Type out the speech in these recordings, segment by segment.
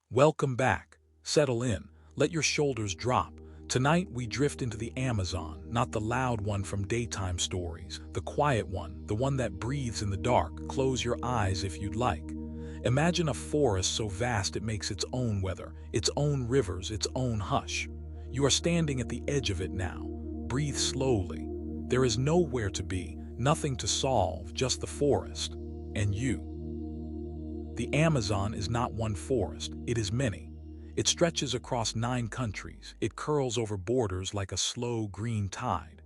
Welcome back. Settle in. Let your shoulders drop. Tonight we drift into the Amazon, not the loud one from daytime stories, the quiet one, the one that breathes in the dark. Close your eyes if you'd like. Imagine a forest so vast it makes its own weather, its own rivers, its own hush. You are standing at the edge of it now. Breathe slowly. There is nowhere to be, nothing to solve, just the forest. And you. The Amazon is not one forest, it is many. It stretches across 9 countries, it curls over borders like a slow green tide.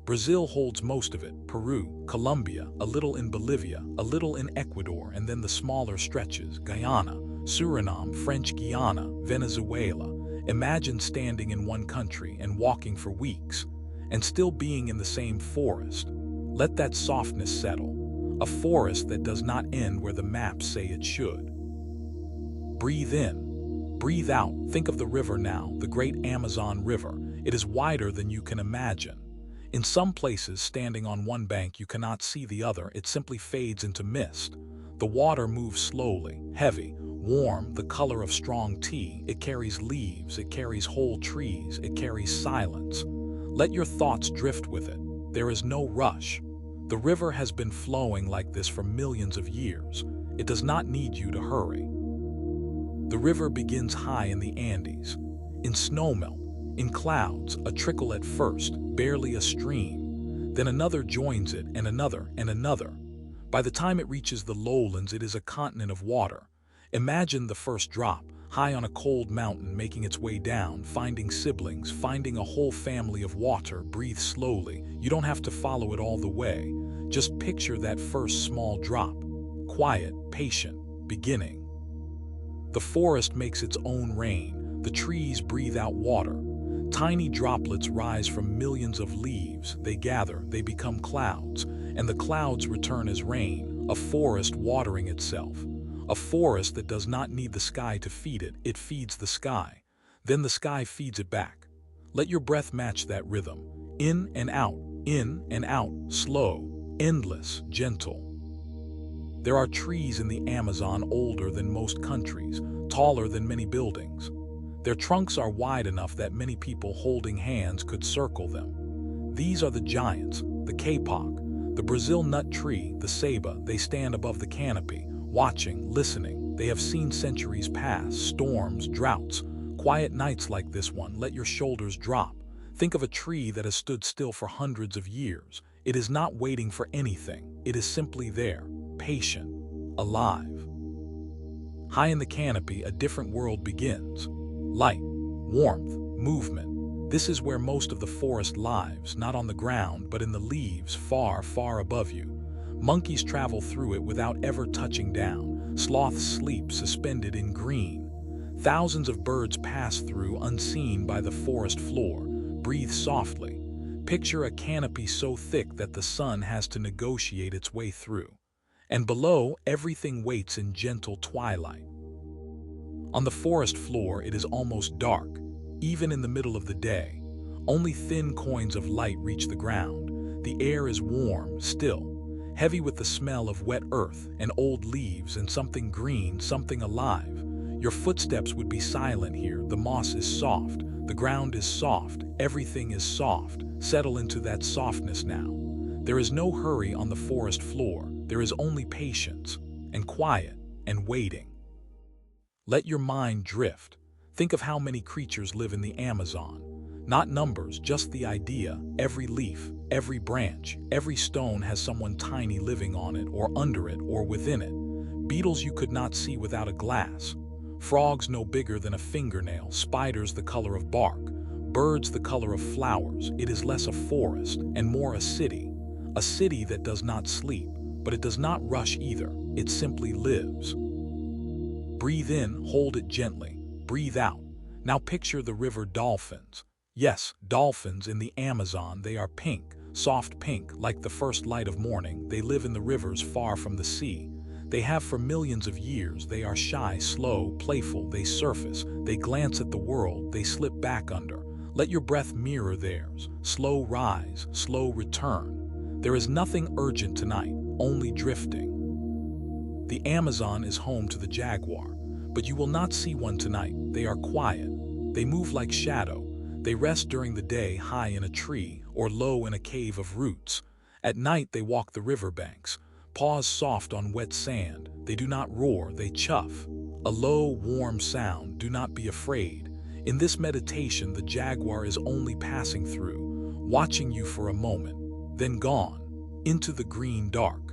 Brazil holds most of it, Peru, Colombia, a little in Bolivia, a little in Ecuador, and then the smaller stretches, Guyana, Suriname, French Guiana, Venezuela. Imagine standing in one country and walking for weeks, and still being in the same forest. Let that softness settle. A forest that does not end where the maps say it should. Breathe in. Breathe out. Think of the river now, the great Amazon River. It is wider than you can imagine. In some places, standing on one bank, you cannot see the other. It simply fades into mist. The water moves slowly, heavy, warm, the color of strong tea. It carries leaves, it carries whole trees, it carries silence. Let your thoughts drift with it. There is no rush. The river has been flowing like this for millions of years. It does not need you to hurry. The river begins high in the Andes, in snowmelt, in clouds, a trickle at first, barely a stream. Then another joins it, and another, and another. By the time it reaches the lowlands, it is a continent of water. Imagine the first drop, high on a cold mountain, making its way down, finding siblings, finding a whole family of water. Breathe slowly. You don't have to follow it all the way. Just picture that first small drop. Quiet, patient, beginning. The forest makes its own rain. The trees breathe out water. Tiny droplets rise from millions of leaves. They gather, they become clouds, and the clouds return as rain. A forest watering itself. A forest that does not need the sky to feed it. It feeds the sky. Then the sky feeds it back. Let your breath match that rhythm. In and out, slow, endless, gentle. There are trees in the Amazon older than most countries, taller than many buildings. Their trunks are wide enough that many people holding hands could circle them. These are the giants, the kapok, the Brazil nut tree, the ceiba. They stand above the canopy, watching, listening. They have seen centuries pass, storms, droughts. Quiet nights like this one, let your shoulders drop. Think of a tree that has stood still for hundreds of years. It is not waiting for anything. It is simply there, patient, alive. High in the canopy, a different world begins. Light, warmth, movement. This is where most of the forest lives, not on the ground, but in the leaves, far, far above you. Monkeys travel through it without ever touching down. Sloths sleep suspended in green. Thousands of birds pass through unseen by the forest floor. Breathe softly. Picture a canopy so thick that the sun has to negotiate its way through. And below, everything waits in gentle twilight. On the forest floor, it is almost dark, even in the middle of the day. Only thin coins of light reach the ground. The air is warm, still, heavy with the smell of wet earth and old leaves and something green, something alive. Your footsteps would be silent here. The moss is soft, the ground is soft, everything is soft. Settle into that softness now. There is no hurry on the forest floor. There is only patience, and quiet, and waiting. Let your mind drift. Think of how many creatures live in the Amazon. Not numbers, just the idea. Every leaf, every branch, every stone has someone tiny living on it, or under it, or within it. Beetles you could not see without a glass. Frogs no bigger than a fingernail. Spiders the color of bark. Birds the color of flowers. It is less a forest and more a city. A city that does not sleep, but it does not rush either. It simply lives. Breathe in, hold it gently. Breathe out. Now picture the river dolphins. Yes, dolphins in the Amazon. They are pink, soft pink, like the first light of morning. They live in the rivers far from the sea. They have for millions of years. They are shy, slow, playful. They surface. They glance at the world. They slip back under. Let your breath mirror theirs. Slow rise, slow return. There is nothing urgent tonight, only drifting. The Amazon is home to the jaguar. But you will not see one tonight. They are quiet. They move like shadow. They rest during the day high in a tree or low in a cave of roots. At night they walk the riverbanks, paws soft on wet sand. They do not roar, they chuff. A low, warm sound. Do not be afraid. In this meditation, the jaguar is only passing through, watching you for a moment, then gone, into the green dark.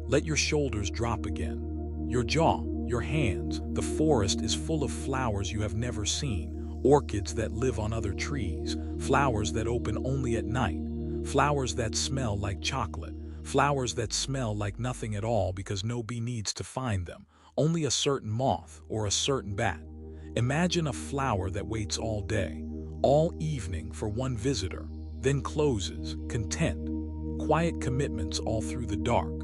Let your shoulders drop again. Your jaw, your hands. The forest is full of flowers you have never seen. Orchids that live on other trees, flowers that open only at night, flowers that smell like chocolate, flowers that smell like nothing at all because no bee needs to find them, only a certain moth or a certain bat. Imagine a flower that waits all day, all evening for one visitor, then closes, content, quiet commitments all through the dark.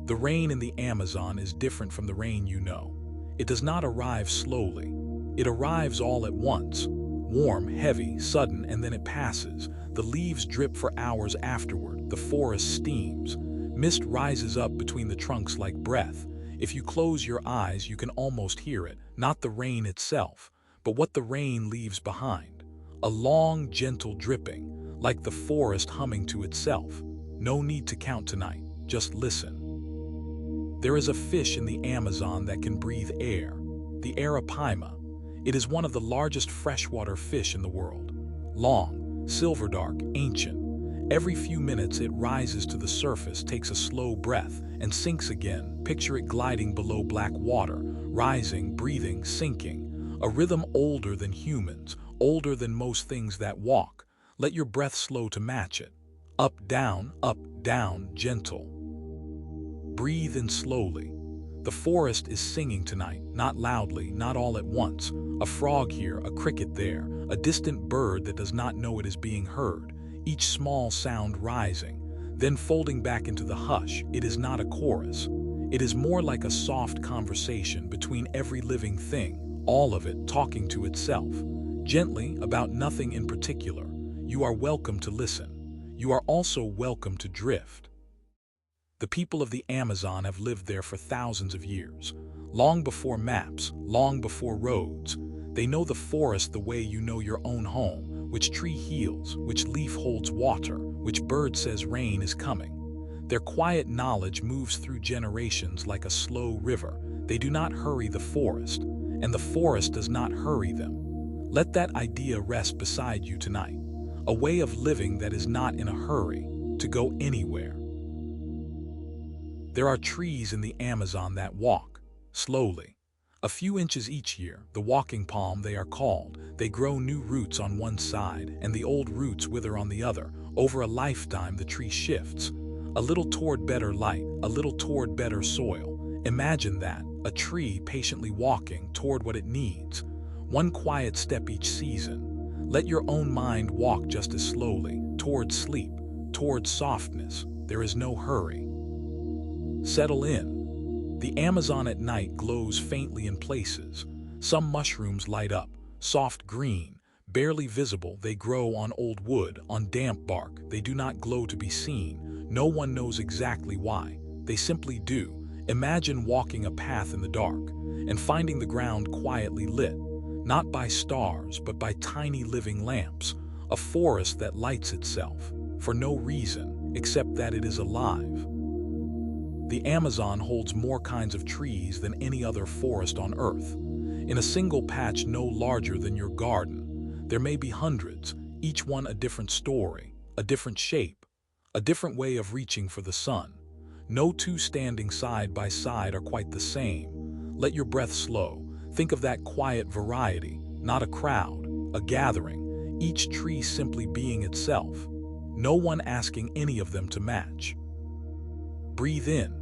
The rain in the Amazon is different from the rain you know. It does not arrive slowly. It arrives all at once, warm, heavy, sudden, and then it passes. The leaves drip for hours afterward. The forest steams. Mist rises up between the trunks like breath. If you close your eyes, you can almost hear it, not the rain itself, but what the rain leaves behind. A long, gentle dripping, like the forest humming to itself. No need to count tonight, just listen. There is a fish in the Amazon that can breathe air, the arapaima. It is one of the largest freshwater fish in the world. Long, silver dark, ancient. Every few minutes it rises to the surface, takes a slow breath, and sinks again. Picture it gliding below black water, rising, breathing, sinking. A rhythm older than humans, older than most things that walk. Let your breath slow to match it. Up, down, gentle. Breathe in slowly. The forest is singing tonight, not loudly, not all at once. A frog here, a cricket there, a distant bird that does not know it is being heard, each small sound rising, then folding back into the hush. It is not a chorus. It is more like a soft conversation between every living thing, all of it talking to itself, gently, about nothing in particular. You are welcome to listen. You are also welcome to drift. The people of the Amazon have lived there for thousands of years. Long before maps, long before roads. They know the forest the way you know your own home, which tree heals, which leaf holds water, which bird says rain is coming. Their quiet knowledge moves through generations like a slow river. They do not hurry the forest, and the forest does not hurry them. Let that idea rest beside you tonight. A way of living that is not in a hurry, to go anywhere. There are trees in the Amazon that walk, slowly. A few inches each year, the walking palm they are called. They grow new roots on one side, and the old roots wither on the other. Over a lifetime, the tree shifts. A little toward better light, a little toward better soil. Imagine that, a tree patiently walking toward what it needs. One quiet step each season. Let your own mind walk just as slowly, toward sleep, toward softness. There is no hurry. Settle in. The Amazon at night glows faintly in places. Some mushrooms light up, soft green, barely visible. They grow on old wood, on damp bark. They do not glow to be seen. No one knows exactly why. They simply do. Imagine walking a path in the dark and finding the ground quietly lit, not by stars, but by tiny living lamps. A forest that lights itself, for no reason, except that it is alive. The Amazon holds more kinds of trees than any other forest on Earth. In a single patch no larger than your garden, there may be hundreds, each one a different story, a different shape, a different way of reaching for the sun. No two standing side by side are quite the same. Let your breath slow. Think of that quiet variety, not a crowd, a gathering, each tree simply being itself. No one asking any of them to match. Breathe in.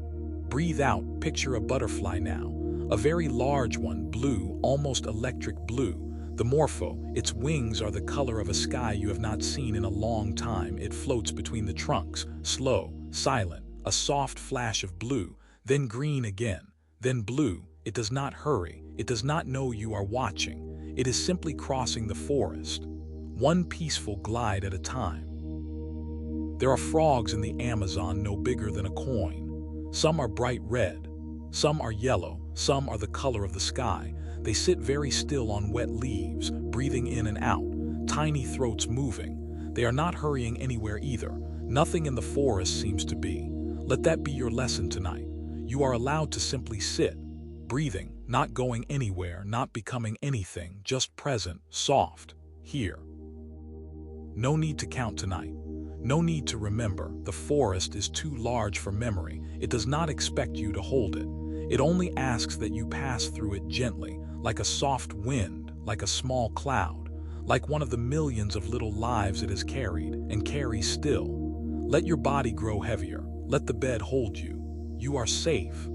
Breathe out. Picture a butterfly now. A very large one, blue, almost electric blue. The morpho, its wings are the color of a sky you have not seen in a long time. It floats between the trunks, slow, silent, a soft flash of blue, then green again, then blue. It does not hurry. It does not know you are watching. It is simply crossing the forest, one peaceful glide at a time. There are frogs in the Amazon no bigger than a coin. Some are bright red, some are yellow, some are the color of the sky. They sit very still on wet leaves, breathing in and out, tiny throats moving. They are not hurrying anywhere either. Nothing in the forest seems to be. Let that be your lesson tonight. You are allowed to simply sit, breathing, not going anywhere, not becoming anything, just present, soft, here. No need to count tonight. No need to remember. The forest is too large for memory. It does not expect you to hold it. It only asks that you pass through it gently, like a soft wind, like a small cloud, like one of the millions of little lives it has carried and carries still. Let your body grow heavier. Let the bed hold you. You are safe.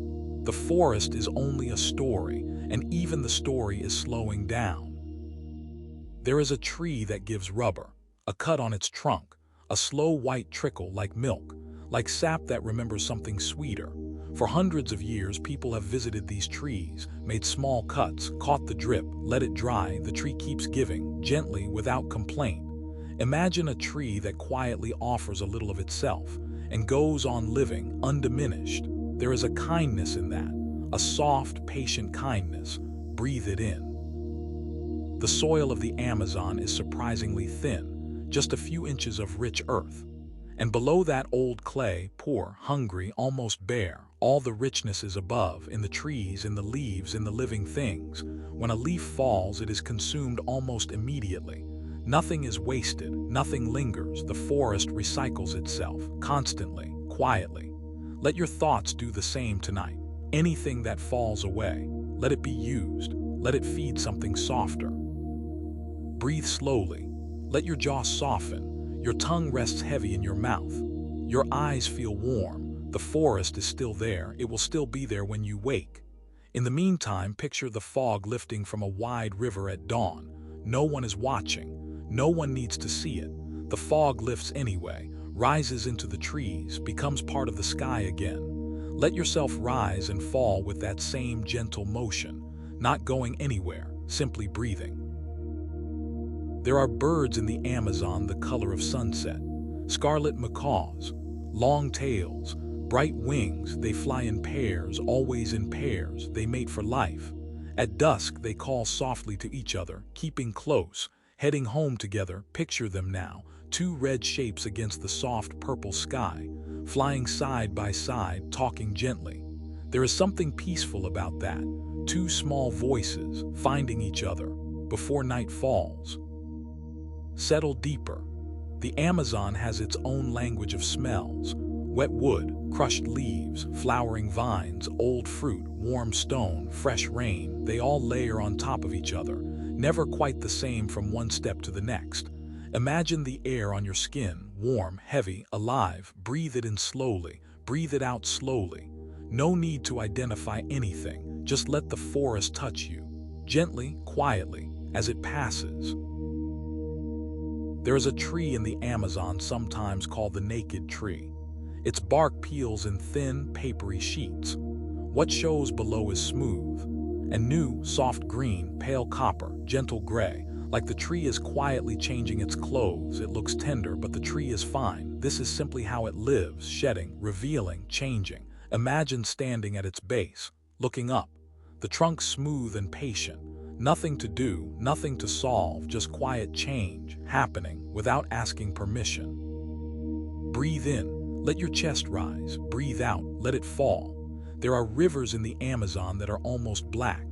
The forest is only a story, and even the story is slowing down. There is a tree that gives rubber, a cut on its trunk, a slow white trickle like milk, like sap that remembers something sweeter. For hundreds of years, people have visited these trees, made small cuts, caught the drip, let it dry. The tree keeps giving, gently, without complaint. Imagine a tree that quietly offers a little of itself and goes on living, undiminished. There is a kindness in that, a soft, patient kindness. Breathe it in. The soil of the Amazon is surprisingly thin, just a few inches of rich earth. And below that old clay, poor, hungry, almost bare, all the richness is above, in the trees, in the leaves, in the living things. When a leaf falls, it is consumed almost immediately. Nothing is wasted, nothing lingers. The forest recycles itself, constantly, quietly. Let your thoughts do the same tonight. Anything that falls away, let it be used. Let it feed something softer. Breathe slowly. Let your jaw soften. Your tongue rests heavy in your mouth. Your eyes feel warm. The forest is still there. It will still be there when you wake. In the meantime, picture the fog lifting from a wide river at dawn. No one is watching. No one needs to see it. The fog lifts anyway, rises into the trees, becomes part of the sky again. Let yourself rise and fall with that same gentle motion, not going anywhere, simply breathing. There are birds in the Amazon the color of sunset. Scarlet macaws, long tails, bright wings. They fly in pairs, always in pairs. They mate for life. At dusk, they call softly to each other, keeping close, heading home together. Picture them now, two red shapes against the soft purple sky, flying side by side, talking gently. There is something peaceful about that. Two small voices, finding each other, before night falls. Settle deeper. The Amazon has its own language of smells. Wet wood, crushed leaves, flowering vines, old fruit, warm stone, fresh rain. They all layer on top of each other, never quite the same from one step to the next. Imagine the air on your skin, warm, heavy, alive. Breathe it in slowly, breathe it out slowly. No need to identify anything, just let the forest touch you, gently, quietly, as it passes. There is a tree in the Amazon sometimes called the naked tree. Its bark peels in thin, papery sheets. What shows below is smooth, and new, soft green, pale copper, gentle gray, like the tree is quietly changing its clothes. It looks tender, but the tree is fine. This is simply how it lives, shedding, revealing, changing. Imagine standing at its base, looking up, the trunk smooth and patient. Nothing to do, nothing to solve, just quiet change, happening without asking permission. Breathe in, let your chest rise. Breathe out, let it fall. There are rivers in the Amazon that are almost black.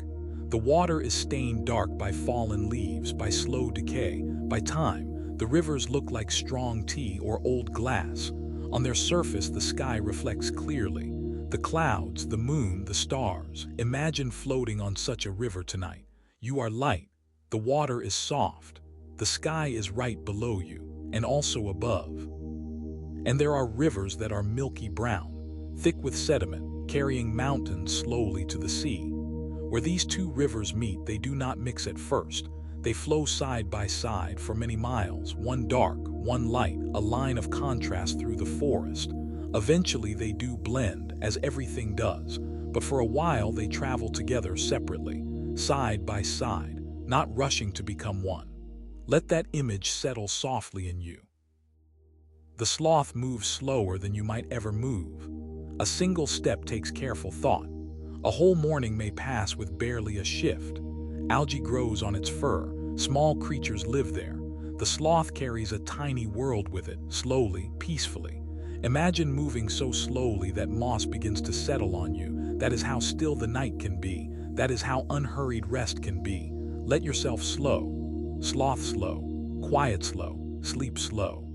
The water is stained dark by fallen leaves, by slow decay, by time. The rivers look like strong tea or old glass. On their surface, the sky reflects clearly. The clouds, the moon, the stars. Imagine floating on such a river tonight. You are light. The water is soft. The sky is right below you, and also above. And there are rivers that are milky brown, thick with sediment, carrying mountains slowly to the sea. Where these two rivers meet, they do not mix at first. They flow side by side for many miles, one dark, one light, a line of contrast through the forest. Eventually they do blend, as everything does, but for a while they travel together separately, side by side, not rushing to become one. Let that image settle softly in you. The sloth moves slower than you might ever move. A single step takes careful thought. A whole morning may pass with barely a shift. Algae grows on its fur, small creatures live there. The sloth carries a tiny world with it, slowly, peacefully. Imagine moving so slowly that moss begins to settle on you. That is how still the night can be. That is how unhurried rest can be. Let yourself slow, sloth slow, quiet slow, sleep slow.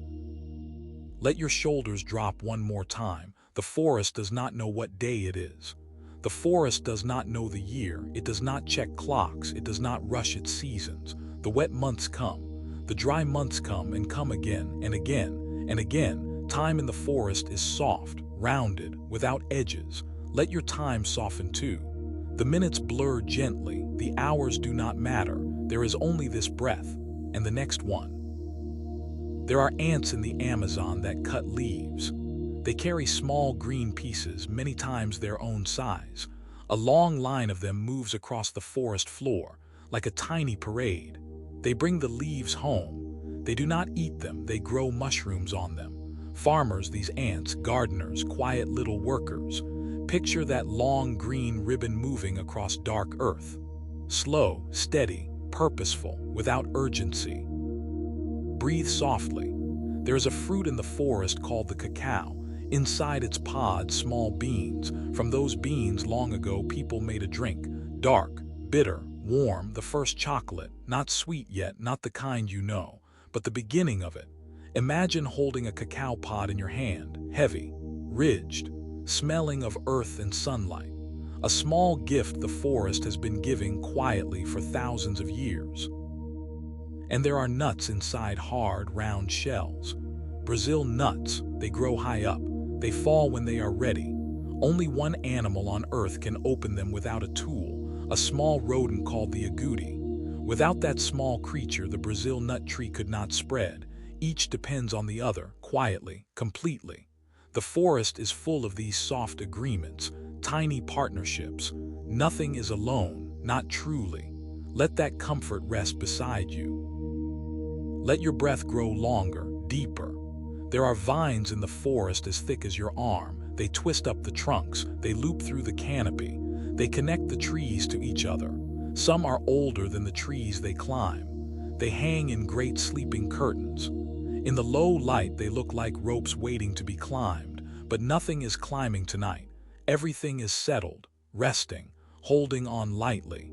Let your shoulders drop one more time. The forest does not know what day it is. The forest does not know the year. It does not check clocks. It does not rush its seasons. The wet months come. The dry months come and come again and again and again. Time in the forest is soft, rounded, without edges. Let your time soften too. The minutes blur gently. The hours do not matter. There is only this breath and the next one. There are ants in the Amazon that cut leaves. They carry small green pieces, many times their own size. A long line of them moves across the forest floor, like a tiny parade. They bring the leaves home. They do not eat them, they grow mushrooms on them. Farmers, these ants, gardeners, quiet little workers. Picture that long green ribbon moving across dark earth. Slow, steady, purposeful, without urgency. Breathe softly. There is a fruit in the forest called the cacao. Inside its pod, small beans. From those beans, long ago, people made a drink. Dark, bitter, warm, the first chocolate. Not sweet yet, not the kind you know, but the beginning of it. Imagine holding a cacao pod in your hand, heavy, ridged, smelling of earth and sunlight. A small gift the forest has been giving quietly for thousands of years. And there are nuts inside hard, round shells. Brazil nuts, they grow high up. They fall when they are ready. Only one animal on earth can open them without a tool, a small rodent called the agouti. Without that small creature, the Brazil nut tree could not spread. Each depends on the other, quietly, completely. The forest is full of these soft agreements, tiny partnerships. Nothing is alone, not truly. Let that comfort rest beside you. Let your breath grow longer, deeper. There are vines in the forest as thick as your arm. They twist up the trunks. They loop through the canopy. They connect the trees to each other. Some are older than the trees they climb. They hang in great sleeping curtains. In the low light, they look like ropes waiting to be climbed. But nothing is climbing tonight. Everything is settled, resting, holding on lightly.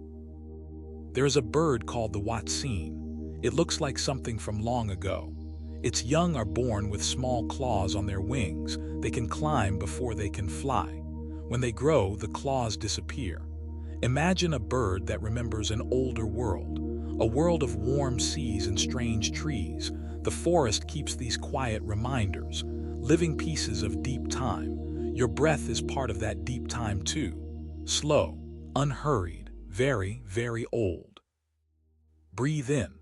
There is a bird called the watseen. It looks like something from long ago. Its young are born with small claws on their wings. They can climb before they can fly. When they grow, the claws disappear. Imagine a bird that remembers an older world, a world of warm seas and strange trees. The forest keeps these quiet reminders, living pieces of deep time. Your breath is part of that deep time too. Slow, unhurried, very, very old. Breathe in.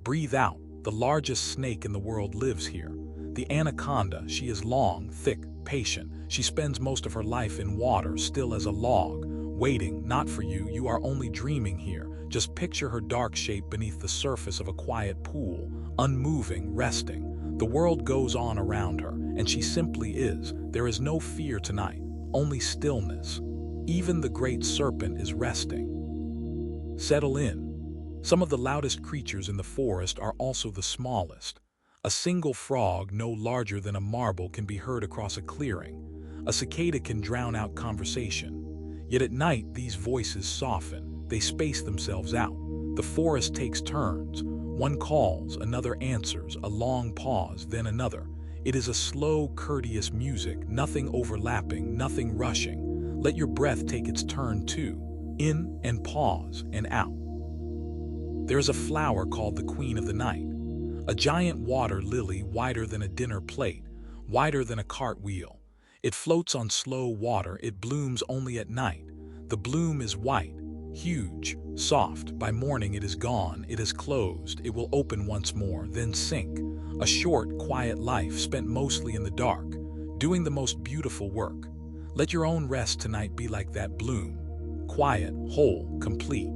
Breathe out. The largest snake in the world lives here. The anaconda, she is long, thick, patient. She spends most of her life in water, still as a log, waiting, not for you, you are only dreaming here. Just picture her dark shape beneath the surface of a quiet pool, unmoving, resting. The world goes on around her, and she simply is. There is no fear tonight, only stillness. Even the great serpent is resting. Settle in. Some of the loudest creatures in the forest are also the smallest. A single frog no larger than a marble can be heard across a clearing. A cicada can drown out conversation. Yet at night, these voices soften. They space themselves out. The forest takes turns. One calls, another answers, a long pause, then another. It is a slow, courteous music, nothing overlapping, nothing rushing. Let your breath take its turn too. In and pause and out. There is a flower called the Queen of the Night, a giant water lily wider than a dinner plate, wider than a cartwheel. It floats on slow water, it blooms only at night. The bloom is white, huge, soft. By morning it is gone, it is closed, it will open once more, then sink. A short, quiet life spent mostly in the dark, doing the most beautiful work. Let your own rest tonight be like that bloom, quiet, whole, complete.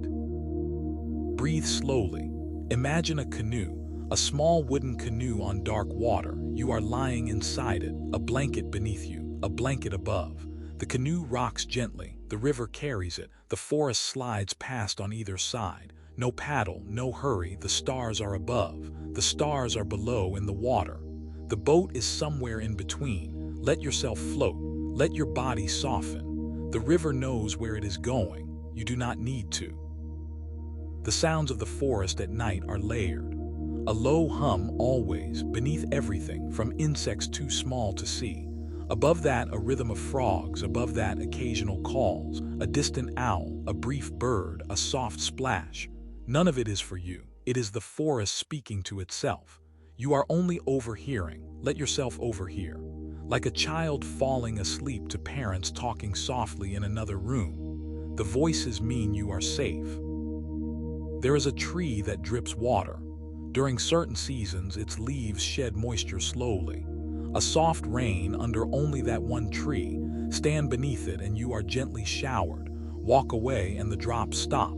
Breathe slowly. Imagine a canoe, a small wooden canoe on dark water. You are lying inside it, a blanket beneath you, a blanket above. The canoe rocks gently, The river carries it, the forest slides past on either side. No paddle, no hurry, the stars are above, the stars are below in the water. The boat is somewhere in between. Let yourself float, let your body soften. The river knows where it is going, you do not need to. The sounds of the forest at night are layered. A low hum always, beneath everything, from insects too small to see. Above that, a rhythm of frogs, above that, occasional calls, a distant owl, a brief bird, a soft splash. None of it is for you. It is the forest speaking to itself. You are only overhearing. Let yourself overhear. Like a child falling asleep to parents talking softly in another room. The voices mean you are safe. There is a tree that drips water. During certain seasons, its leaves shed moisture slowly. A soft rain under only that one tree. Stand beneath it and you are gently showered. Walk away and the drops stop.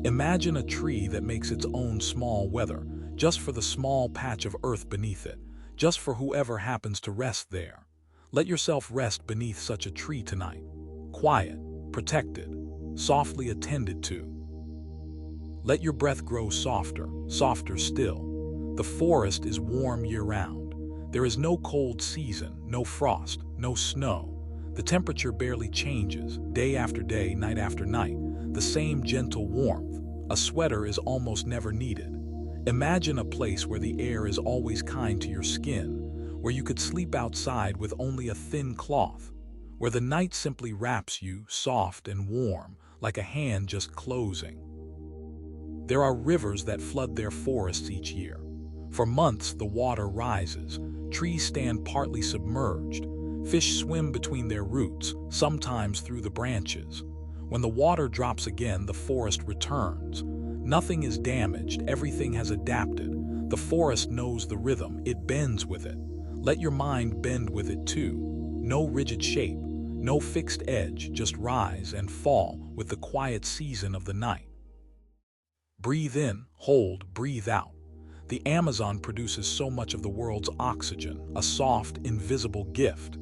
Imagine a tree that makes its own small weather, just for the small patch of earth beneath it, just for whoever happens to rest there. Let yourself rest beneath such a tree tonight. Quiet, protected, softly attended to. Let your breath grow softer, softer still. The forest is warm year-round. There is no cold season, no frost, no snow. The temperature barely changes, day after day, night after night. The same gentle warmth. A sweater is almost never needed. Imagine a place where the air is always kind to your skin, where you could sleep outside with only a thin cloth, where the night simply wraps you, soft and warm, like a hand just closing. There are rivers that flood their forests each year. For months, the water rises. Trees stand partly submerged. Fish swim between their roots, sometimes through the branches. When the water drops again, the forest returns. Nothing is damaged, everything has adapted. The forest knows the rhythm, it bends with it. Let your mind bend with it too. No rigid shape, no fixed edge, just rise and fall with the quiet season of the night. Breathe in, hold, breathe out. The Amazon produces so much of the world's oxygen, a soft, invisible gift.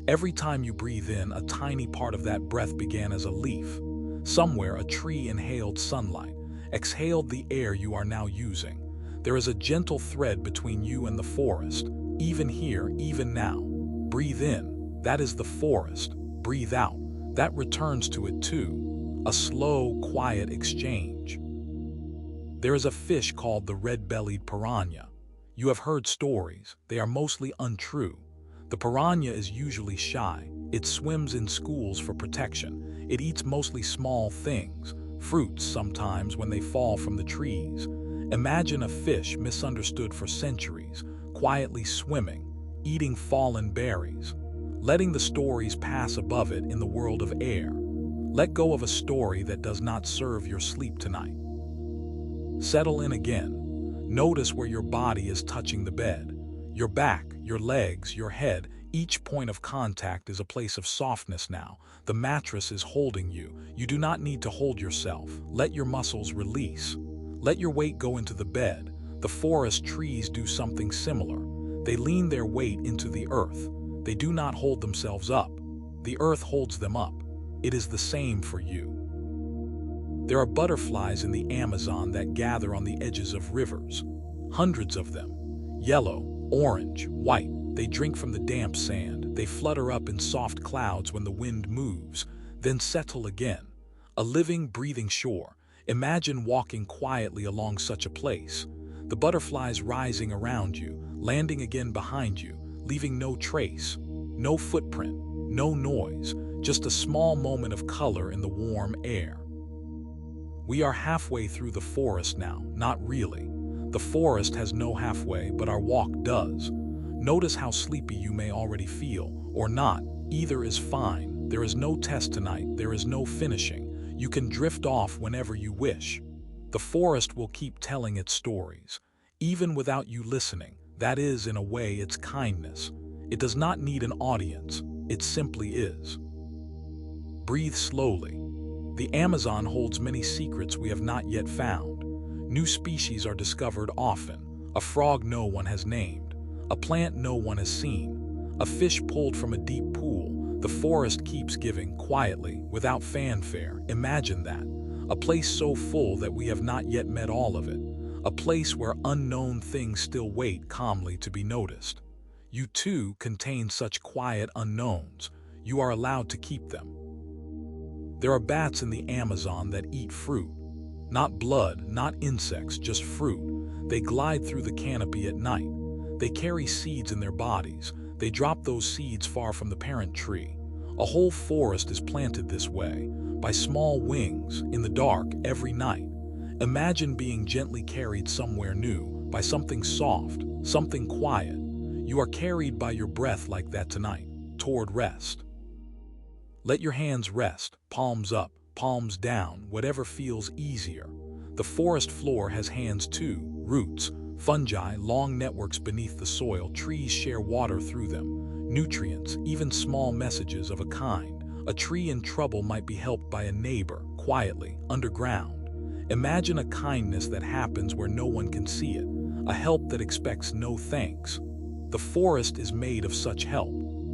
Every time you breathe in, a tiny part of that breath began as a leaf. Somewhere, a tree inhaled sunlight, exhaled the air you are now using. There is a gentle thread between you and the forest, even here, even now. Breathe in, that is the forest. Breathe out, that returns to it too. A slow, quiet exchange. There is a fish called the red-bellied piranha. You have heard stories, they are mostly untrue. The piranha is usually shy. It swims in schools for protection. It eats mostly small things, fruits sometimes when they fall from the trees. Imagine a fish misunderstood for centuries, quietly swimming, eating fallen berries, letting the stories pass above it in the world of air. Let go of a story that does not serve your sleep tonight. Settle in again. Notice where your body is touching the bed. Your back, your legs, your head, each point of contact is a place of softness now. The mattress is holding you. You do not need to hold yourself. Let your muscles release. Let your weight go into the bed. The forest trees do something similar. They lean their weight into the earth. They do not hold themselves up. The earth holds them up. It is the same for you. There are butterflies in the Amazon that gather on the edges of rivers. Hundreds of them. Yellow, orange, white. They drink from the damp sand. They flutter up in soft clouds when the wind moves, then settle again. A living, breathing shore. Imagine walking quietly along such a place. The butterflies rising around you, landing again behind you, leaving no trace, no footprint, no noise, just a small moment of color in the warm air. We are halfway through the forest now, not really. The forest has no halfway, but our walk does. Notice how sleepy you may already feel, or not. Either is fine. There is no test tonight. There is no finishing. You can drift off whenever you wish. The forest will keep telling its stories, even without you listening. That is, in a way, its kindness. It does not need an audience. It simply is. Breathe slowly. The Amazon holds many secrets we have not yet found. New species are discovered often. A frog no one has named. A plant no one has seen. A fish pulled from a deep pool. The forest keeps giving, quietly, without fanfare. Imagine that. A place so full that we have not yet met all of it. A place where unknown things still wait calmly to be noticed. You too contain such quiet unknowns. You are allowed to keep them. There are bats in the Amazon that eat fruit. Not blood, not insects, just fruit. They glide through the canopy at night. They carry seeds in their bodies. They drop those seeds far from the parent tree. A whole forest is planted this way, by small wings, in the dark, every night. Imagine being gently carried somewhere new, by something soft, something quiet. You are carried by your breath like that tonight, toward rest. Let your hands rest, palms up, palms down, whatever feels easier. The forest floor has hands too, roots, fungi, long networks beneath the soil. Trees share water through them, nutrients, even small messages of a kind. A tree in trouble might be helped by a neighbor, quietly, underground. Imagine a kindness that happens where no one can see it, a help that expects no thanks. The forest is made of such help.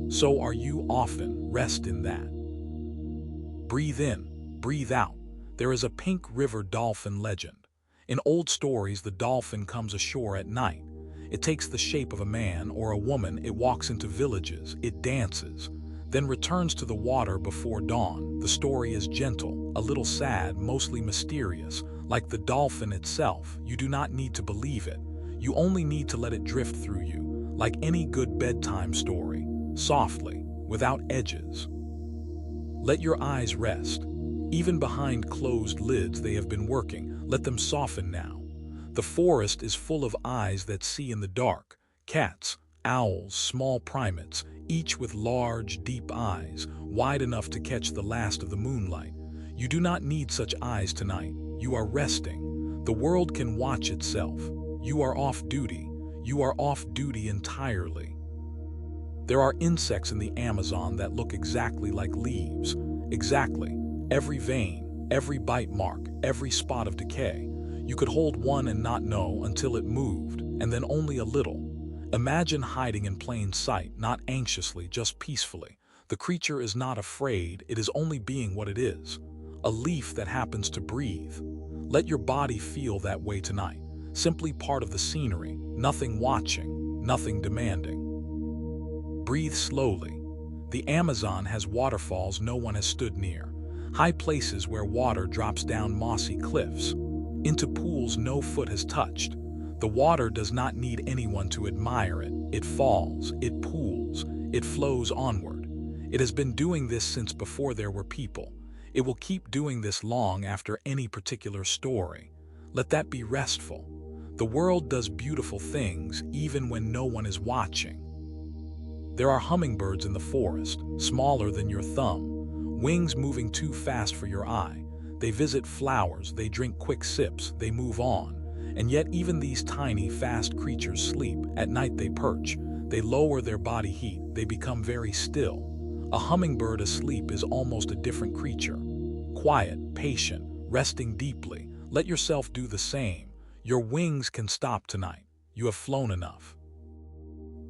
So are you often. Rest in that. Breathe in, breathe out. There is a pink river dolphin legend. In old stories, the dolphin comes ashore at night. It takes the shape of a man or a woman. It walks into villages. It dances, then returns to the water before dawn. The story is gentle, a little sad, mostly mysterious. Like the dolphin itself, you do not need to believe it. You only need to let it drift through you, like any good bedtime story, softly, without edges. Let your eyes rest. Even behind closed lids they have been working. Let them soften now. The forest is full of eyes that see in the dark. Cats, owls, small primates, each with large, deep eyes, wide enough to catch the last of the moonlight. You do not need such eyes tonight. You are resting. The world can watch itself. You are off duty. You are off duty entirely. There are insects in the Amazon that look exactly like leaves. Exactly. Every vein, every bite mark, every spot of decay. You could hold one and not know until it moved, and then only a little. Imagine hiding in plain sight, not anxiously, just peacefully. The creature is not afraid, it is only being what it is. A leaf that happens to breathe. Let your body feel that way tonight. Simply part of the scenery, nothing watching, nothing demanding. Breathe slowly. The Amazon has waterfalls no one has stood near. High places where water drops down mossy cliffs, into pools no foot has touched. The water does not need anyone to admire it. It falls, it pools, it flows onward. It has been doing this since before there were people. It will keep doing this long after any particular story. Let that be restful. The world does beautiful things even when no one is watching. There are hummingbirds in the forest, smaller than your thumb, wings moving too fast for your eye. They visit flowers, they drink quick sips, they move on. And yet even these tiny, fast creatures sleep. At night they perch, they lower their body heat, they become very still. A hummingbird asleep is almost a different creature. Quiet, patient, resting deeply. Let yourself do the same. Your wings can stop tonight. You have flown enough.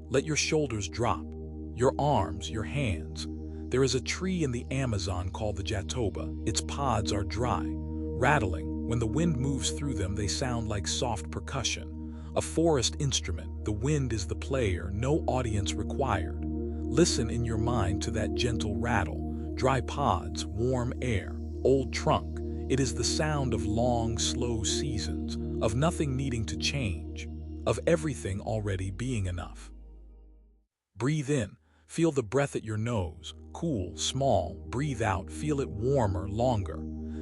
Let your shoulders drop, your arms, your hands. There is a tree in the Amazon called the jatoba. Its pods are dry, rattling. When the wind moves through them, they sound like soft percussion. A forest instrument. The wind is the player, no audience required. Listen in your mind to that gentle rattle. Dry pods, warm air, old trunk. It is the sound of long, slow seasons, of nothing needing to change, of everything already being enough. Breathe in, feel the breath at your nose, cool, small. Breathe out, feel it warmer, longer.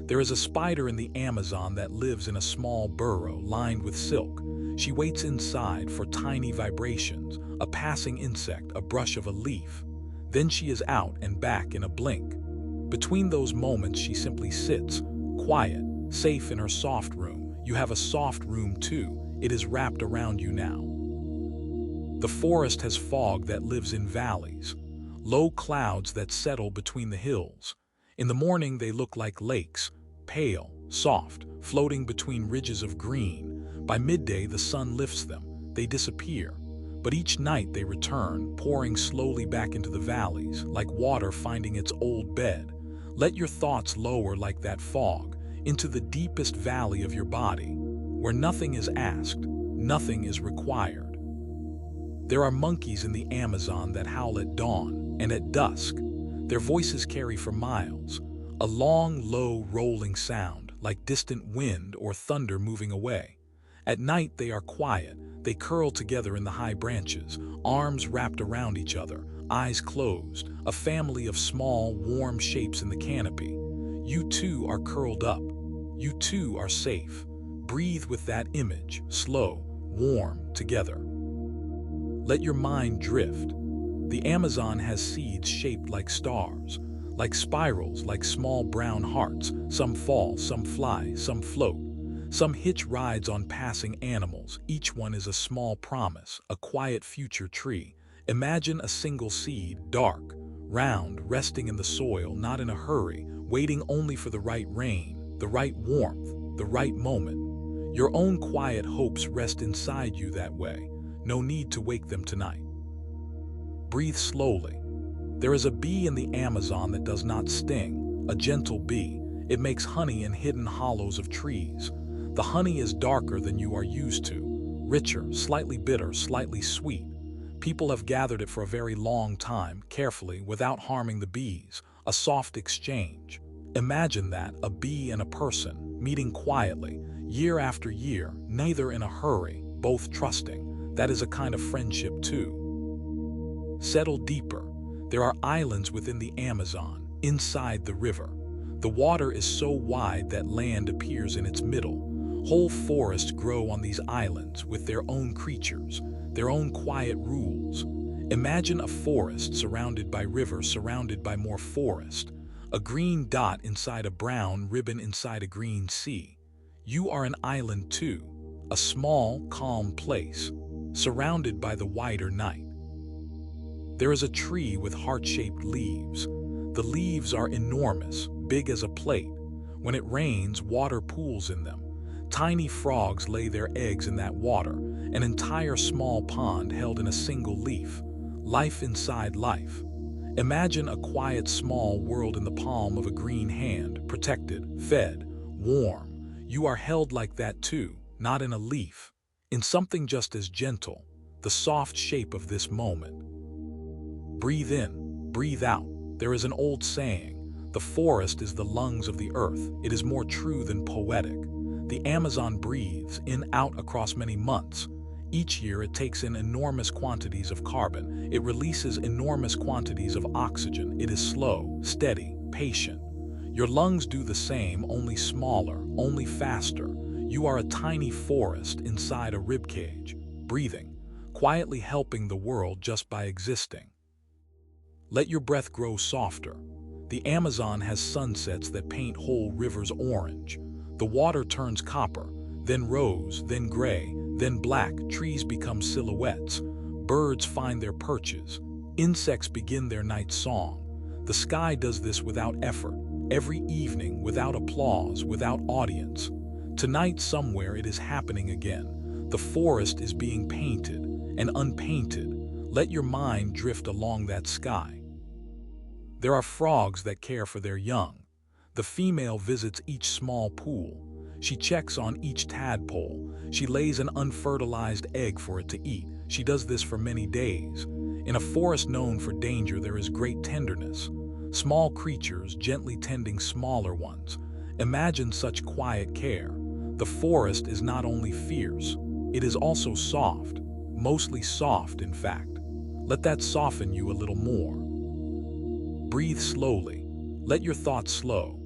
There is a spider in the Amazon that lives in a small burrow lined with silk. She waits inside for tiny vibrations, a passing insect, a brush of a leaf. Then she is out and back in a blink. Between those moments she simply sits, quiet, safe in her soft room. You have a soft room too. It is wrapped around you now. The forest has fog that lives in valleys, low clouds that settle between the hills. In the morning they look like lakes, pale, soft, floating between ridges of green. By midday the sun lifts them, they disappear. But each night they return, pouring slowly back into the valleys, like water finding its old bed. Let your thoughts lower like that fog, into the deepest valley of your body, where nothing is asked, nothing is required. There are monkeys in the Amazon that howl at dawn and at dusk. Their voices carry for miles, a long, low, rolling sound, like distant wind or thunder moving away. At night they are quiet. They curl together in the high branches, arms wrapped around each other, eyes closed, a family of small, warm shapes in the canopy. You too are curled up. You too are safe. Breathe with that image, slow, warm, together. Let your mind drift. The Amazon has seeds shaped like stars, like spirals, like small brown hearts. Some fall, some fly, some float. Some hitch rides on passing animals. Each one is a small promise, a quiet future tree. Imagine a single seed, dark, round, resting in the soil, not in a hurry, waiting only for the right rain, the right warmth, the right moment. Your own quiet hopes rest inside you that way. No need to wake them tonight. Breathe slowly. There is a bee in the Amazon that does not sting, a gentle bee. It makes honey in hidden hollows of trees. The honey is darker than you are used to, richer, slightly bitter, slightly sweet. People have gathered it for a very long time, carefully, without harming the bees, a soft exchange. Imagine that, a bee and a person, meeting quietly, year after year, neither in a hurry, both trusting. That is a kind of friendship too. Settle deeper. There are islands within the Amazon, inside the river. The water is so wide that land appears in its middle. Whole forests grow on these islands with their own creatures, their own quiet rules. Imagine a forest surrounded by river, surrounded by more forest, a green dot inside a brown ribbon inside a green sea. You are an island too, a small, calm place, surrounded by the wider night. There is a tree with heart-shaped leaves. The leaves are enormous, big as a plate. When it rains, water pools in them. Tiny frogs lay their eggs in that water, an entire small pond held in a single leaf. Life inside life. Imagine a quiet small world in the palm of a green hand, protected, fed, warm. You are held like that too, not in a leaf, in something just as gentle, the soft shape of this moment. Breathe in, breathe out. There is an old saying, the forest is the lungs of the earth. It is more true than poetic. The Amazon breathes in, out across many months. Each year it takes in enormous quantities of carbon. It releases enormous quantities of oxygen. It is slow, steady, patient. Your lungs do the same, only smaller, only faster. You are a tiny forest inside a ribcage, breathing, quietly helping the world just by existing. Let your breath grow softer. The Amazon has sunsets that paint whole rivers orange. The water turns copper, then rose, then gray, then black. Trees become silhouettes. Birds find their perches. Insects begin their night song. The sky does this without effort, every evening, without applause, without audience. Tonight somewhere it is happening again. The forest is being painted and unpainted. Let your mind drift along that sky. There are frogs that care for their young. The female visits each small pool. She checks on each tadpole. She lays an unfertilized egg for it to eat. She does this for many days. In a forest known for danger, there is great tenderness. Small creatures gently tending smaller ones. Imagine such quiet care. The forest is not only fierce, it is also soft, mostly soft, in fact. Let that soften you a little more. Breathe slowly. Let your thoughts slow.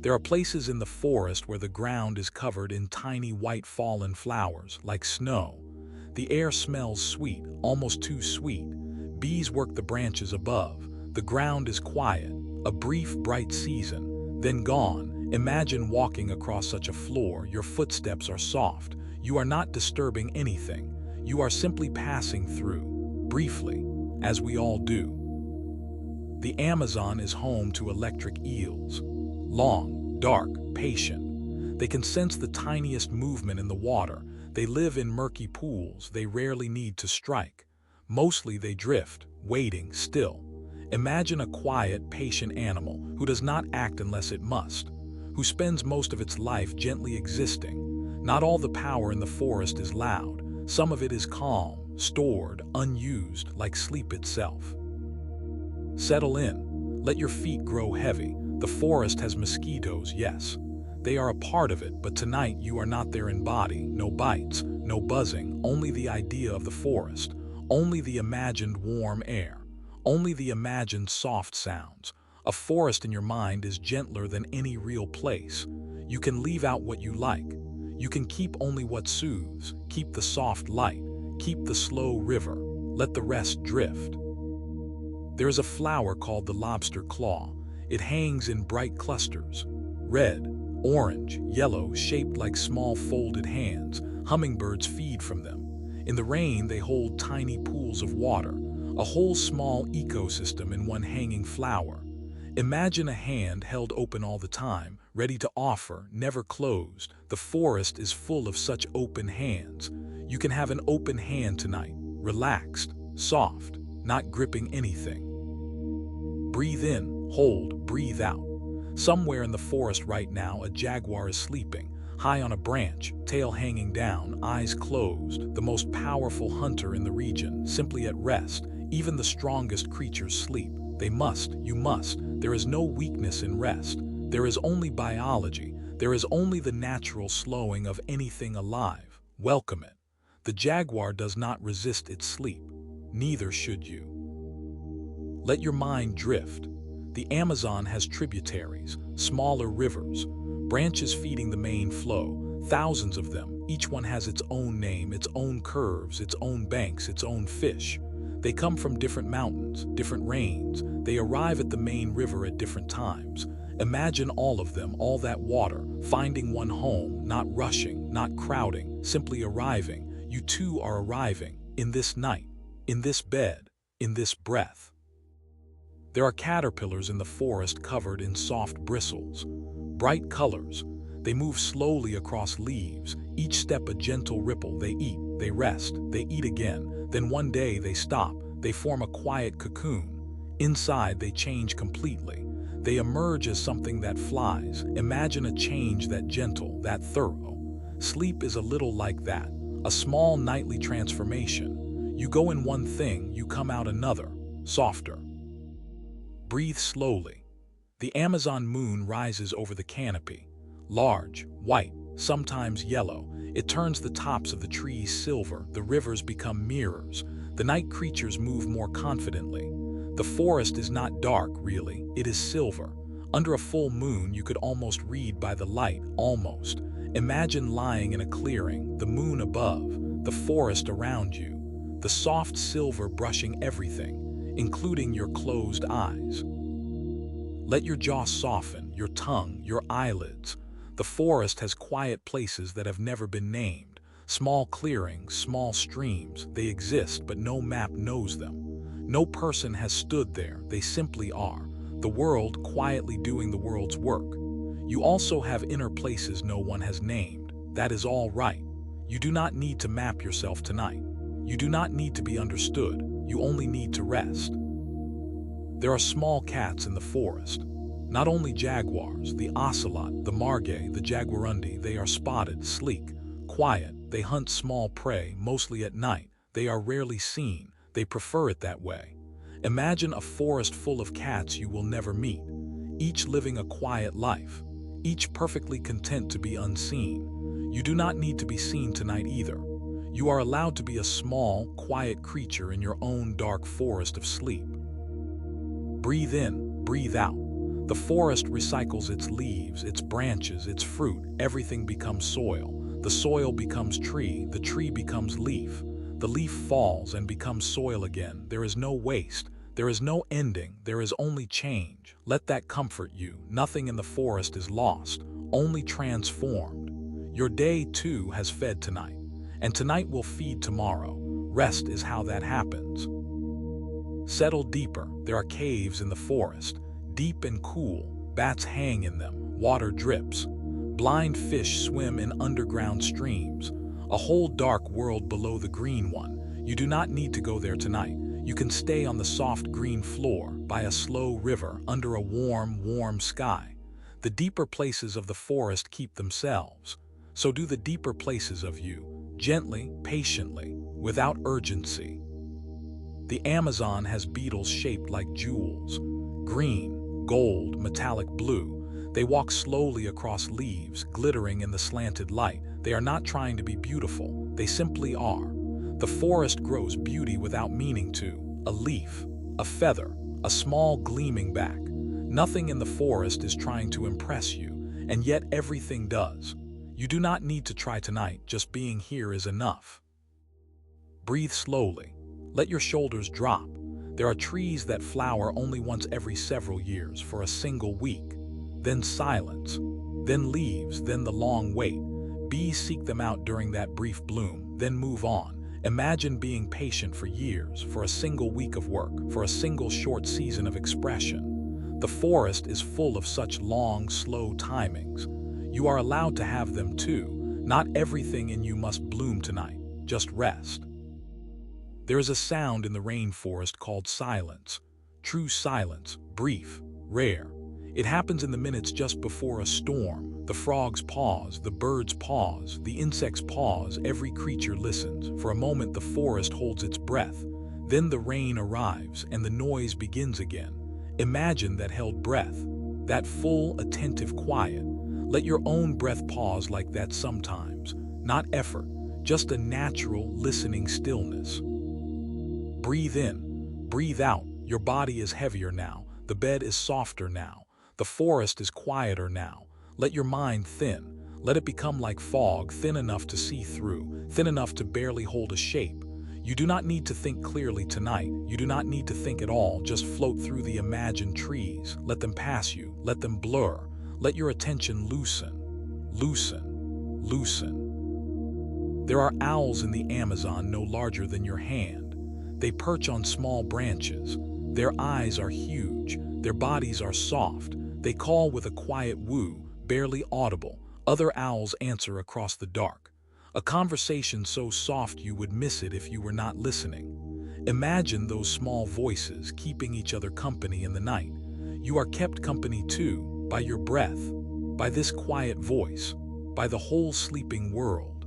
There are places in the forest where the ground is covered in tiny white fallen flowers, like snow. The air smells sweet, almost too sweet. Bees work the branches above. The ground is quiet, a brief, bright season, then gone. Imagine walking across such a floor. Your footsteps are soft. You are not disturbing anything. You are simply passing through, briefly, as we all do. The Amazon is home to electric eels. Long, dark, patient. They can sense the tiniest movement in the water. They live in murky pools. They rarely need to strike. Mostly they drift, waiting still. Imagine a quiet, patient animal who does not act unless it must, who spends most of its life gently existing. Not all the power in the forest is loud. Some of it is calm, stored, unused, like sleep itself. Settle in. Let your feet grow heavy. The forest has mosquitoes, yes. They are a part of it, but tonight you are not there in body. No bites, no buzzing, only the idea of the forest, only the imagined warm air, only the imagined soft sounds. A forest in your mind is gentler than any real place. You can leave out what you like. You can keep only what soothes. Keep the soft light. Keep the slow river. Let the rest drift. There is a flower called the lobster claw. It hangs in bright clusters. Red, orange, yellow, shaped like small folded hands. Hummingbirds feed from them. In the rain, they hold tiny pools of water. A whole small ecosystem in one hanging flower. Imagine a hand held open all the time, ready to offer, never closed. The forest is full of such open hands. You can have an open hand tonight, relaxed, soft, not gripping anything. Breathe in, hold, breathe out. Somewhere in the forest right now, a jaguar is sleeping, high on a branch, tail hanging down, eyes closed. The most powerful hunter in the region, simply at rest. Even the strongest creatures sleep. They must, you must. There is no weakness in rest. There is only biology. There is only the natural slowing of anything alive. Welcome it. The jaguar does not resist its sleep. Neither should you. Let your mind drift. The Amazon has tributaries, smaller rivers, branches feeding the main flow, thousands of them. Each one has its own name, its own curves, its own banks, its own fish. They come from different mountains, different rains. They arrive at the main river at different times. Imagine all of them, all that water, finding one home, not rushing, not crowding, simply arriving. You too are arriving, in this night, in this bed, in this breath. There are caterpillars in the forest covered in soft bristles, bright colors. They move slowly across leaves, each step a gentle ripple. They eat, they rest, they eat again. Then one day they stop, they form a quiet cocoon. Inside they change completely. They emerge as something that flies. Imagine a change that gentle, that thorough. Sleep is a little like that, a small nightly transformation. You go in one thing, you come out another, softer. Breathe slowly. The Amazon moon rises over the canopy. Large, white, sometimes yellow. It turns the tops of the trees silver. The rivers become mirrors. The night creatures move more confidently. The forest is not dark, really. It is silver. Under a full moon, you could almost read by the light, almost. Imagine lying in a clearing, the moon above, the forest around you, the soft silver brushing everything, including your closed eyes. Let your jaw soften, your tongue, your eyelids. The forest has quiet places that have never been named. Small clearings, small streams. They exist, but no map knows them. No person has stood there. They simply are. The world quietly doing the world's work. You also have inner places no one has named. That is all right. You do not need to map yourself tonight. You do not need to be understood. You only need to rest. There are small cats in the forest. Not only jaguars, the ocelot, the margay, the jaguarundi. They are spotted, sleek, quiet. They hunt small prey, mostly at night. They are rarely seen. They prefer it that way. Imagine a forest full of cats you will never meet, each living a quiet life, each perfectly content to be unseen. You do not need to be seen tonight either. You are allowed to be a small, quiet creature in your own dark forest of sleep. Breathe in, breathe out. The forest recycles its leaves, its branches, its fruit. Everything becomes soil. The soil becomes tree, the tree becomes leaf. The leaf falls and becomes soil again. There is no waste. There is no ending. There is only change. Let that comfort you. Nothing in the forest is lost, only transformed. Your day, too, has fed tonight, and tonight will feed tomorrow. Rest is how that happens. Settle deeper. There are caves in the forest, deep and cool. Bats hang in them. Water drips. Blind fish swim in underground streams. A whole dark world below the green one. You do not need to go there tonight. You can stay on the soft green floor, by a slow river, under a warm, warm sky. The deeper places of the forest keep themselves. So do the deeper places of you, gently, patiently, without urgency. The Amazon has beetles shaped like jewels, green, gold, metallic blue. They walk slowly across leaves, glittering in the slanted light. They are not trying to be beautiful, they simply are. The forest grows beauty without meaning to. A leaf, a feather, a small gleaming back. Nothing in the forest is trying to impress you, and yet everything does. You do not need to try tonight, just being here is enough. Breathe slowly. Let your shoulders drop. There are trees that flower only once every several years for a single week. Then silence. Then leaves, then the long wait. Bees seek them out during that brief bloom, then move on. Imagine being patient for years, for a single week of work, for a single short season of expression. The forest is full of such long, slow timings. You are allowed to have them too. Not everything in you must bloom tonight. Just rest. There is a sound in the rainforest called silence. True silence, brief, rare. It happens in the minutes just before a storm. The frogs pause, the birds pause, the insects pause, every creature listens. For a moment the forest holds its breath. Then the rain arrives and the noise begins again. Imagine that held breath, that full, attentive quiet. Let your own breath pause like that sometimes. Not effort, just a natural, listening stillness. Breathe in, breathe out. Your body is heavier now. The bed is softer now. The forest is quieter now. Let your mind thin. Let it become like fog, thin enough to see through, thin enough to barely hold a shape. You do not need to think clearly tonight. You do not need to think at all. Just float through the imagined trees. Let them pass you. Let them blur. Let your attention loosen. Loosen. Loosen. There are owls in the Amazon no larger than your hand. They perch on small branches. Their eyes are huge. Their bodies are soft. They call with a quiet woo, barely audible. Other owls answer across the dark. A conversation so soft you would miss it if you were not listening. Imagine those small voices keeping each other company in the night. You are kept company too, by your breath, by this quiet voice, by the whole sleeping world.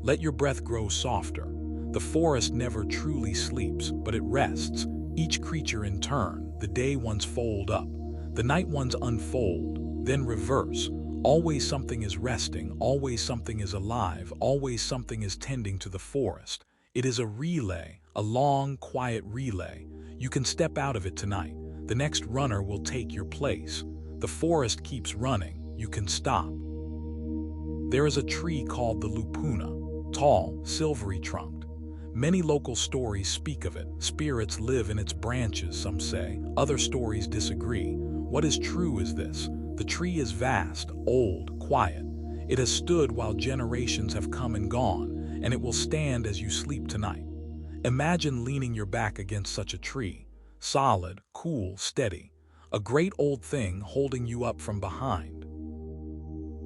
Let your breath grow softer. The forest never truly sleeps, but it rests, each creature in turn. The day ones fold up, the night ones unfold, then reverse. Always something is resting, always something is alive, always something is tending to the forest. It is a relay, a long, quiet relay. You can step out of it tonight. The next runner will take your place. The forest keeps running. You can stop. There is a tree called the lupuna, tall, silvery trunked. Many local stories speak of it. Spirits live in its branches, some say. Other stories disagree. What is true is this. The tree is vast, old, quiet. It has stood while generations have come and gone, and it will stand as you sleep tonight. Imagine leaning your back against such a tree. Solid, cool, steady. A great old thing holding you up from behind.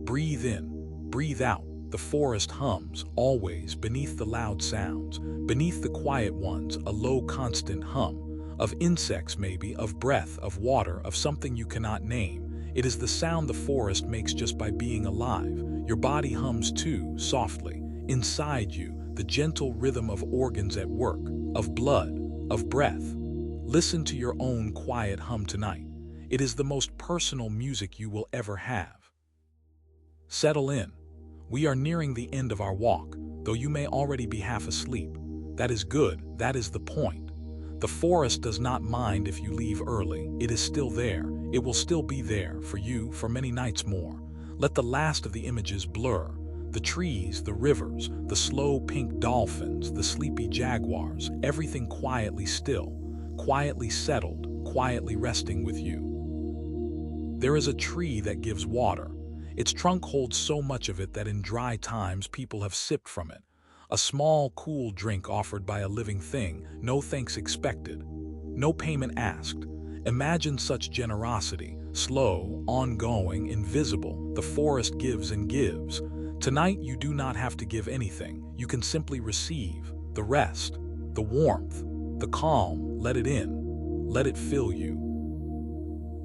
Breathe in, breathe out. The forest hums, always, beneath the loud sounds, beneath the quiet ones, a low constant hum, of insects maybe, of breath, of water, of something you cannot name. It is the sound the forest makes just by being alive. Your body hums too, softly. Inside you, the gentle rhythm of organs at work, of blood, of breath. Listen to your own quiet hum tonight. It is the most personal music you will ever have. Settle in. We are nearing the end of our walk, though you may already be half asleep. That is good, that is the point. The forest does not mind if you leave early. It is still there. It will still be there, for you, for many nights more. Let the last of the images blur. The trees, the rivers, the slow pink dolphins, the sleepy jaguars, everything quietly still, quietly settled, quietly resting with you. There is a tree that gives water. Its trunk holds so much of it that in dry times people have sipped from it. A small, cool drink offered by a living thing, no thanks expected, no payment asked. Imagine such generosity, slow, ongoing, invisible. The forest gives and gives. Tonight you do not have to give anything. You can simply receive. the rest, the warmth, the calm. Let it in. Let it fill you.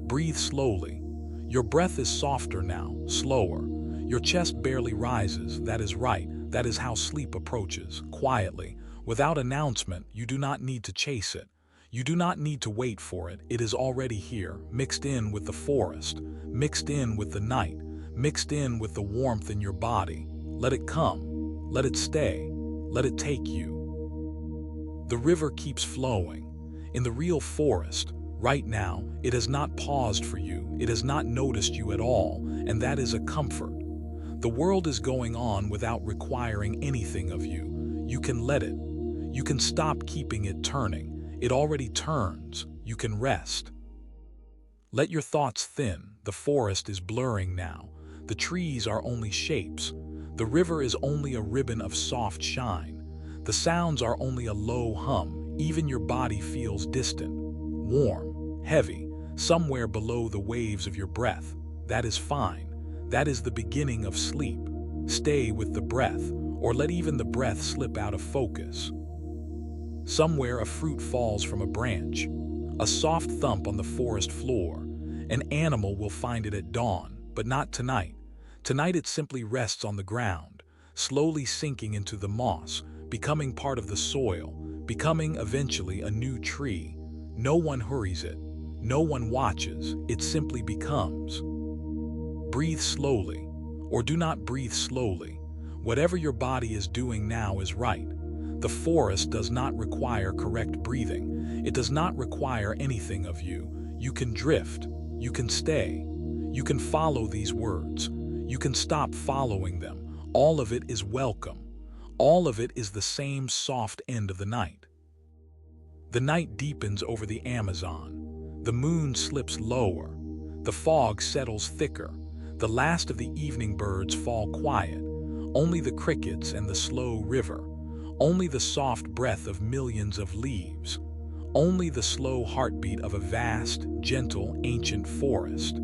Breathe slowly. Your breath is softer now, slower. Your chest barely rises. That is right. That is how sleep approaches, quietly, without announcement. You do not need to chase it. You do not need to wait for it. It is already here, mixed in with the forest, mixed in with the night, mixed in with the warmth in your body. Let it come. Let it stay. Let it take you. The river keeps flowing. In the real forest, right now, it has not paused for you. It has not noticed you at all, and that is a comfort. The world is going on without requiring anything of you. You can let it. You can stop keeping it turning. It already turns. You can rest. Let your thoughts thin. The forest is blurring now. The trees are only shapes. The river is only a ribbon of soft shine. The sounds are only a low hum. Even your body feels distant, warm, heavy, somewhere below the waves of your breath. That is fine. That is the beginning of sleep. Stay with the breath, or let even the breath slip out of focus. Somewhere a fruit falls from a branch. A soft thump on the forest floor. An animal will find it at dawn, but not tonight. Tonight it simply rests on the ground, slowly sinking into the moss, becoming part of the soil, becoming eventually a new tree. No one hurries it. No one watches. It simply becomes. Breathe slowly, or do not breathe slowly. Whatever your body is doing now is right. The forest does not require correct breathing. It does not require anything of you. You can drift. You can stay. You can follow these words. You can stop following them. All of it is welcome. All of it is the same soft end of the night. The night deepens over the Amazon. The moon slips lower. The fog settles thicker. The last of the evening birds fall quiet. Only the crickets and the slow river. Only the soft breath of millions of leaves. Only the slow heartbeat of a vast, gentle, ancient forest.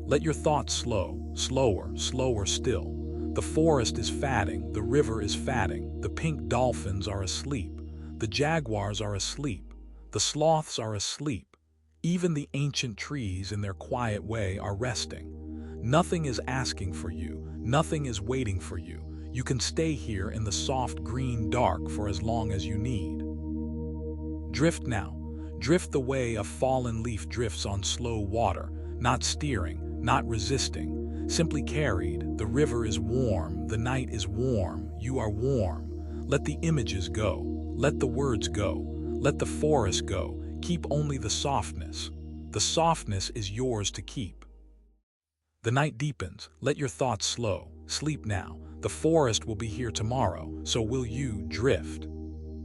Let your thoughts slow, slower, slower still. The forest is fatting, the river is fatting, the pink dolphins are asleep, the jaguars are asleep, the sloths are asleep. Even the ancient trees in their quiet way are resting. Nothing is asking for you, nothing is waiting for you. You can stay here in the soft green dark for as long as you need. Drift now. Drift the way a fallen leaf drifts on slow water, not steering, not resisting, simply carried. The river is warm, the night is warm, you are warm. Let the images go, let the words go, let the forest go. Keep only the softness. The softness is yours to keep. The night deepens, let your thoughts slow. Sleep now. The forest will be here tomorrow, so will you. Drift.